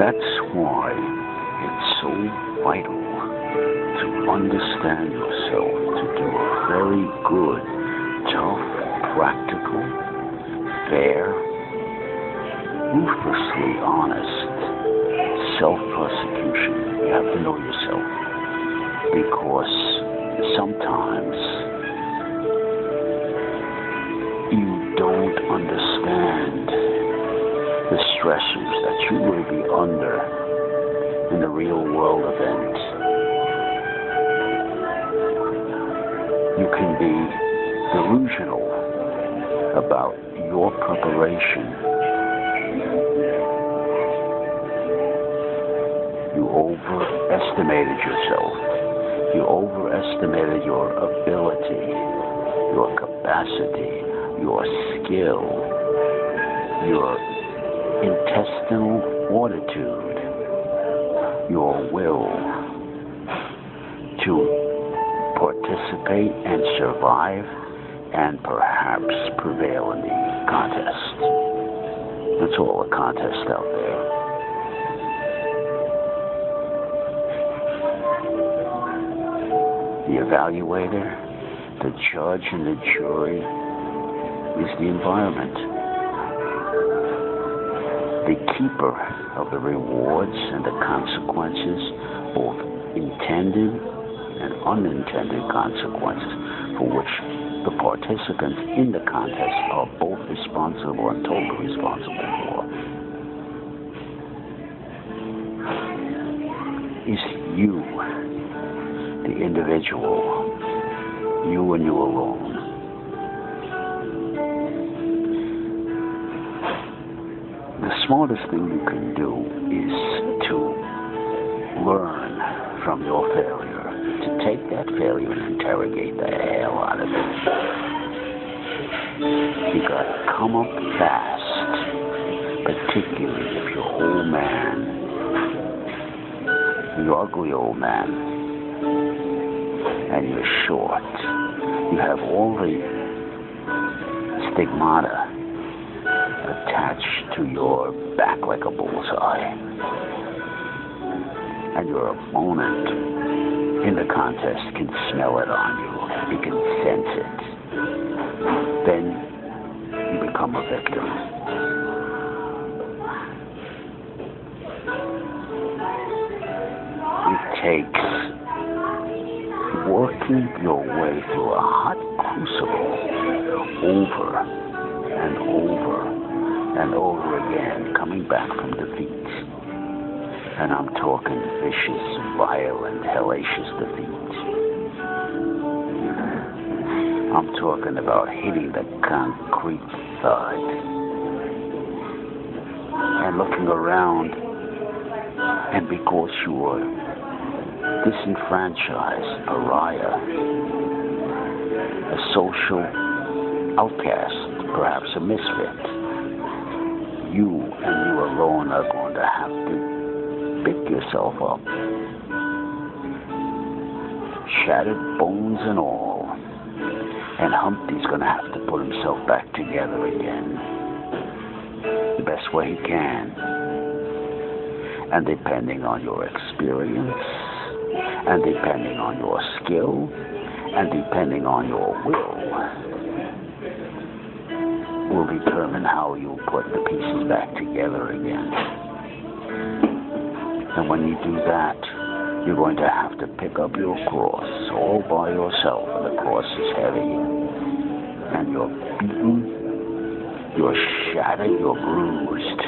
That's why it's so vital to understand yourself, to do a very good, tough, practical, fair, ruthlessly honest self-prosecution. You have to know yourself, because sometimes you don't understand the stressors that you will be under in the real world event. You can be delusional about your preparation. You overestimated yourself. You overestimated your ability, your capacity, your skill, your intestinal fortitude, your will to participate and survive and perhaps prevail in the contest. That's all a contest out there. The evaluator, the judge, and the jury is the environment. The keeper of the rewards and the consequences, both intended and unintended consequences, for which the participants in the contest are both responsible and totally responsible for, is you, the individual, you and you alone. The smartest thing you can do is to learn from your failure, to take that failure and interrogate the hell out of it. You gotta come up fast, particularly if you're old man, you're ugly old man, and you're short. You have all the stigmata attached to your back like a bullseye. And your opponent in the contest can smell it on you. He can sense it. Then you become a victim. It takes working your way through a hot crucible over and over and over again, coming back from defeat. And I'm talking vicious, violent, hellacious defeat. I'm talking about hitting the concrete thud and looking around, and because you are disenfranchised, pariah, a social outcast, perhaps a misfit, you and you alone are going to have to pick yourself up, shattered bones and all, and Humpty's going to have to put himself back together again the best way he can. And depending on your experience, and depending on your skill, and depending on your will determine how you put the pieces back together again. And when you do that, you're going to have to pick up your cross all by yourself, and the cross is heavy. And you're beaten, you're shattered, you're bruised.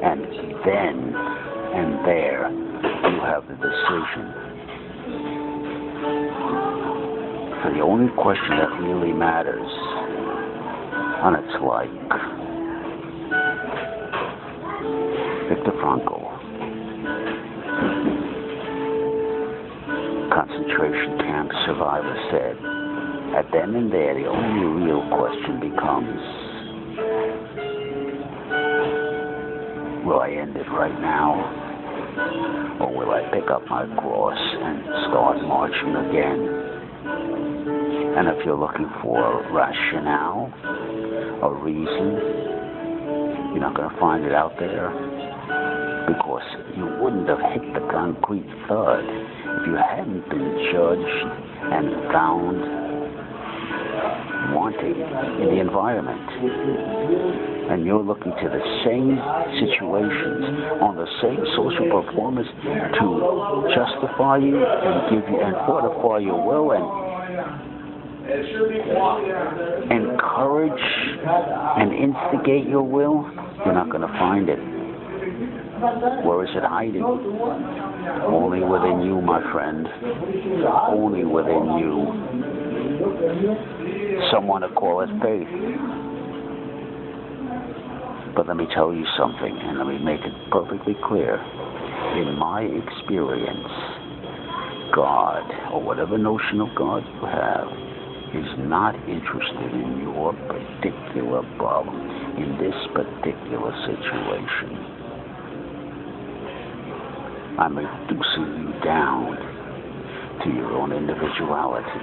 And then and there, you have the decision. For the only question that really matters, and it's like Viktor Frankl, concentration camp survivor, said, at then and there, the only real question becomes, will I end it right now, or will I pick up my cross and start marching again? And if you're looking for a rationale, a reason, You're not going to find it out there, because you wouldn't have hit the concrete thud if you hadn't been judged and found wanting in the environment. And you're looking to the same situations on the same social performance to justify you and give you and fortify your will and encourage and instigate your will. You're not going to find it. Where is it hiding? Only within you, my friend. Only within you. Some want to call it faith. But let me tell you something, and let me make it perfectly clear. In my experience, God, or whatever notion of God you have, is not interested in your particular problem, in this particular situation. I'm reducing you down to your own individuality.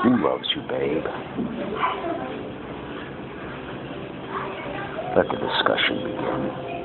Who loves you, babe? Let the discussion begin.